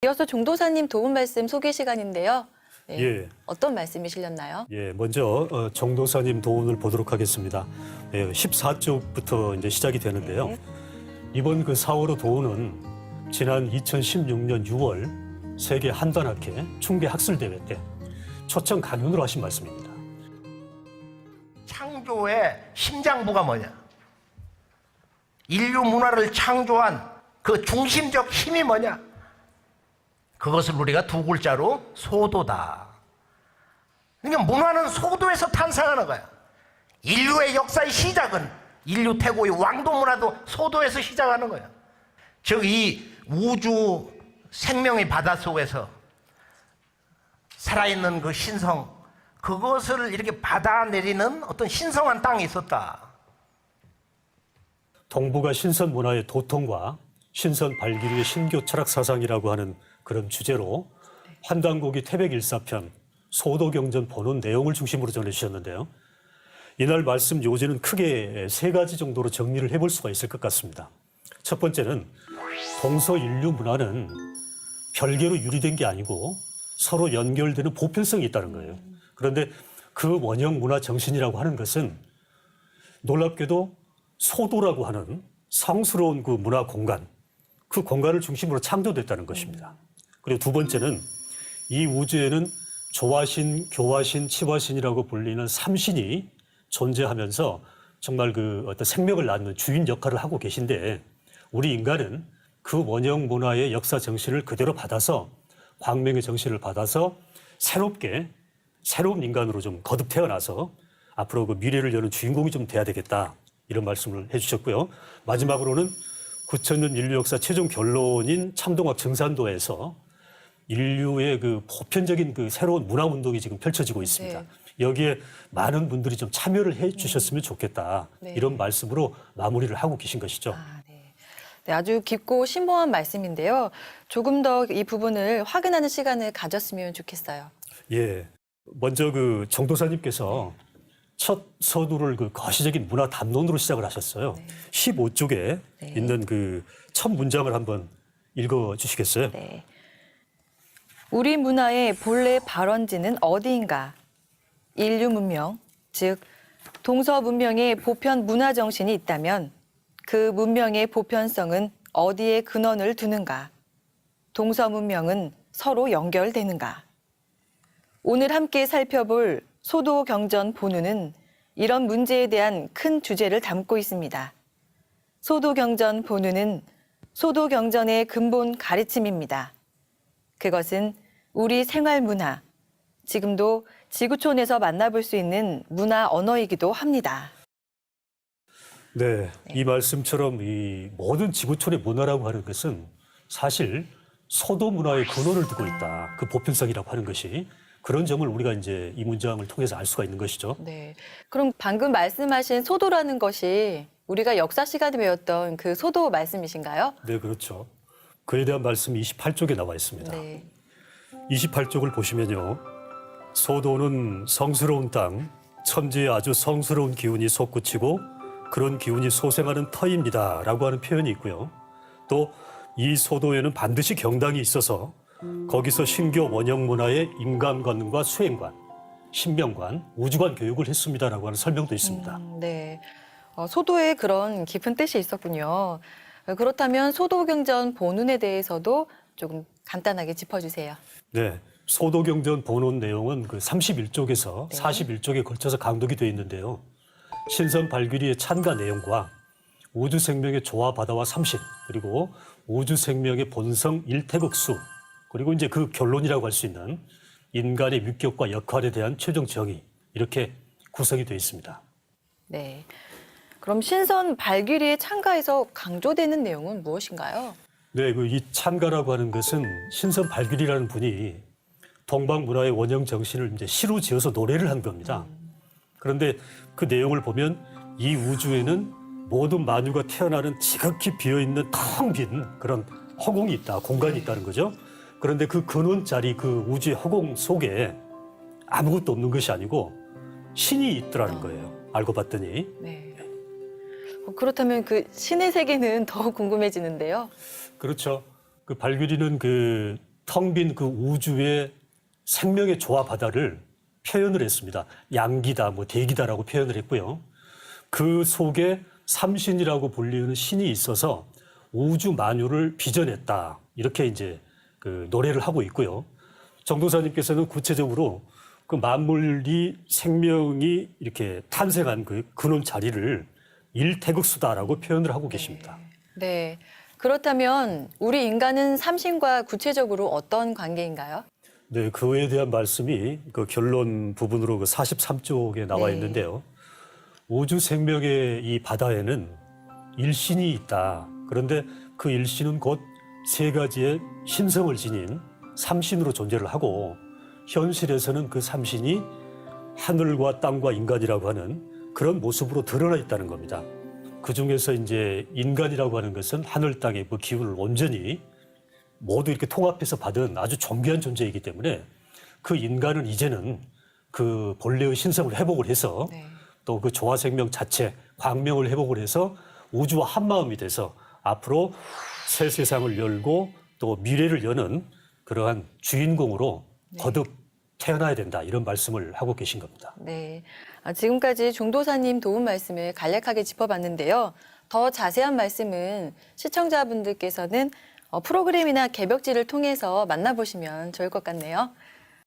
이어서 종도사님 도움 말씀 소개 시간인데요. 네, 예. 어떤 말씀이시렸나요? 예, 먼저 정도사님 도움을 보도록 하겠습니다. 14쪽부터 이제 시작이 되는데요. 네. 이번 그 4월호 도우는 지난 2016년 6월 세계 한단학회 충계 학술대회 때 초청 강연으로 하신 말씀입니다. 창조의 심장부가 뭐냐? 인류 문화를 창조한 그 중심적 힘이 뭐냐? 그것을 우리가 두 글자로 소도다. 그러니까 문화는 소도에서 탄생하는 거야. 인류의 역사의 시작은 인류 태고의 왕도 문화도 소도에서 시작하는 거야. 즉 이 우주 생명의 바다 속에서 살아있는 그 신성, 그것을 이렇게 받아내리는 어떤 신성한 땅이 있었다. 동북아 신선 문화의 도통과 신선 발기류의 신교 철학 사상이라고 하는 그런 주제로 환단고기 태백일사편 소도경전 본원 내용을 중심으로 전해주셨는데요. 이날 말씀 요지는 크게 세 가지 정도로 정리를 해볼 수가 있을 것 같습니다. 첫 번째는 동서인류 문화는 별개로 유리된 게 아니고 서로 연결되는 보편성이 있다는 거예요. 그런데 그 원형 문화 정신이라고 하는 것은 놀랍게도 소도라고 하는 성스러운 그 문화 공간, 그 공간을 중심으로 창조됐다는 것입니다. 그리고 두 번째는 이 우주에는 조화신, 교화신, 치화신이라고 불리는 삼신이 존재하면서 정말 그 어떤 생명을 낳는 주인 역할을 하고 계신데 우리 인간은 그 원형 문화의 역사 정신을 그대로 받아서 광명의 정신을 받아서 새롭게 새로운 인간으로 좀 거듭 태어나서 앞으로 그 미래를 여는 주인공이 좀 돼야 되겠다 이런 말씀을 해주셨고요. 마지막으로는 9,000년 인류 역사 최종 결론인 참동학 정산도에서 인류의 그 보편적인 그 새로운 문화 운동이 지금 펼쳐지고 있습니다. 네. 여기에 많은 분들이 좀 참여를 해 주셨으면 좋겠다. 네. 이런 말씀으로 마무리를 하고 계신 것이죠. 네. 네, 아주 깊고 심오한 말씀인데요. 조금 더 이 부분을 확인하는 시간을 가졌으면 좋겠어요. 예. 먼저 그 정도사님께서 첫 서두를 그 거시적인 문화 담론으로 시작을 하셨어요. 15쪽에 네. 있는 그 첫 문장을 한번 읽어 주시겠어요? 네. 우리 문화의 본래 발원지는 어디인가? 인류 문명, 즉 동서 문명의 보편 문화 정신이 있다면 그 문명의 보편성은 어디에 근원을 두는가? 동서 문명은 서로 연결되는가? 오늘 함께 살펴볼 소도경전 본우는 이런 문제에 대한 큰 주제를 담고 있습니다. 소도경전 본우는 소도경전의 근본 가르침입니다. 그것은 우리 생활 문화, 지금도 지구촌에서 만나볼 수 있는 문화 언어이기도 합니다. 네, 이 말씀처럼 이 모든 지구촌의 문화라고 하는 것은 사실 소도 문화의 근원을 두고 있다. 그 보편성이라고 하는 것이 그런 점을 우리가 이제 이 문장을 통해서 알 수가 있는 것이죠. 네. 그럼 방금 말씀하신 소도라는 것이 우리가 역사 시간에 배웠던 그 소도 말씀이신가요? 네, 그렇죠. 그에 대한 말씀이 28쪽에 나와 있습니다. 네. 28쪽을 보시면요. 소도는 성스러운 땅, 천지에 아주 성스러운 기운이 솟구치고 그런 기운이 소생하는 터입니다. 라고 하는 표현이 있고요. 또 이 소도에는 반드시 경당이 있어서 거기서 신교 원형 문화의 인간관과 수행관, 신명관, 우주관 교육을 했습니다라고 하는 설명도 있습니다. 네. 소도에 그런 깊은 뜻이 있었군요. 그렇다면 소도경전 본운에 대해서도 조금 간단하게 짚어주세요. 네, 소도경전 본원 내용은 그 31쪽에서 네. 41쪽에 걸쳐서 강독이 되어 있는데요. 신선 발귀리의 찬가 내용과 우주 생명의 조화 바다와 삼신, 그리고 우주 생명의 본성 일태극수, 그리고 이제 그 결론이라고 할 수 있는 인간의 위격과 역할에 대한 최종 정의, 이렇게 구성이 되어 있습니다. 네. 그럼 신선 발귀리의 찬가에서 강조되는 내용은 무엇인가요? 네, 그 이 찬가라고 하는 것은 신선 발귀리라는 분이 동방 문화의 원형 정신을 이제 시로 지어서 노래를 한 겁니다. 그런데 그 내용을 보면 이 우주에는 모든 만유가 태어나는 지극히 비어있는 텅 빈 그런 허공이 있다, 공간이 있다는 거죠. 그런데 그 근원 자리, 그 우주의 허공 속에 아무것도 없는 것이 아니고 신이 있더라는 거예요. 알고 봤더니. 네. 그렇다면 그 신의 세계는 더 궁금해지는데요. 그렇죠. 그 발귀리는 그 텅 빈 그 우주의 생명의 조화 바다를 표현을 했습니다. 양기다, 뭐 대기다라고 표현을 했고요. 그 속에 삼신이라고 불리는 신이 있어서 우주 만유를 빚어냈다. 이렇게 이제 그 노래를 하고 있고요. 정도사님께서는 구체적으로 그 만물이 생명이 이렇게 탄생한 그 근원 자리를 일태극수다라고 표현을 하고 계십니다. 네. 그렇다면 우리 인간은 삼신과 구체적으로 어떤 관계인가요? 네, 그에 대한 말씀이 그 결론 부분으로 그 43쪽에 나와 네. 있는데요. 우주 생명의 이 바다에는 일신이 있다. 그런데 그 일신은 곧 세 가지의 신성을 지닌 삼신으로 존재를 하고 현실에서는 그 삼신이 하늘과 땅과 인간이라고 하는 그런 모습으로 드러나 있다는 겁니다. 그 중에서 이제 인간이라고 하는 것은 하늘 땅의 그 기운을 온전히 모두 이렇게 통합해서 받은 아주 존귀한 존재이기 때문에 그 인간은 이제는 그 본래의 신성을 회복을 해서 네. 또 그 조화 생명 자체, 광명을 회복을 해서 우주와 한마음이 돼서 앞으로 새 세상을 열고 또 미래를 여는 그러한 주인공으로 거듭 태어나야 된다 이런 말씀을 하고 계신 겁니다. 네. 지금까지 종도사님 도움 말씀을 간략하게 짚어봤는데요. 더 자세한 말씀은 시청자분들께서는 프로그램이나 개벽지를 통해서 만나보시면 좋을 것 같네요.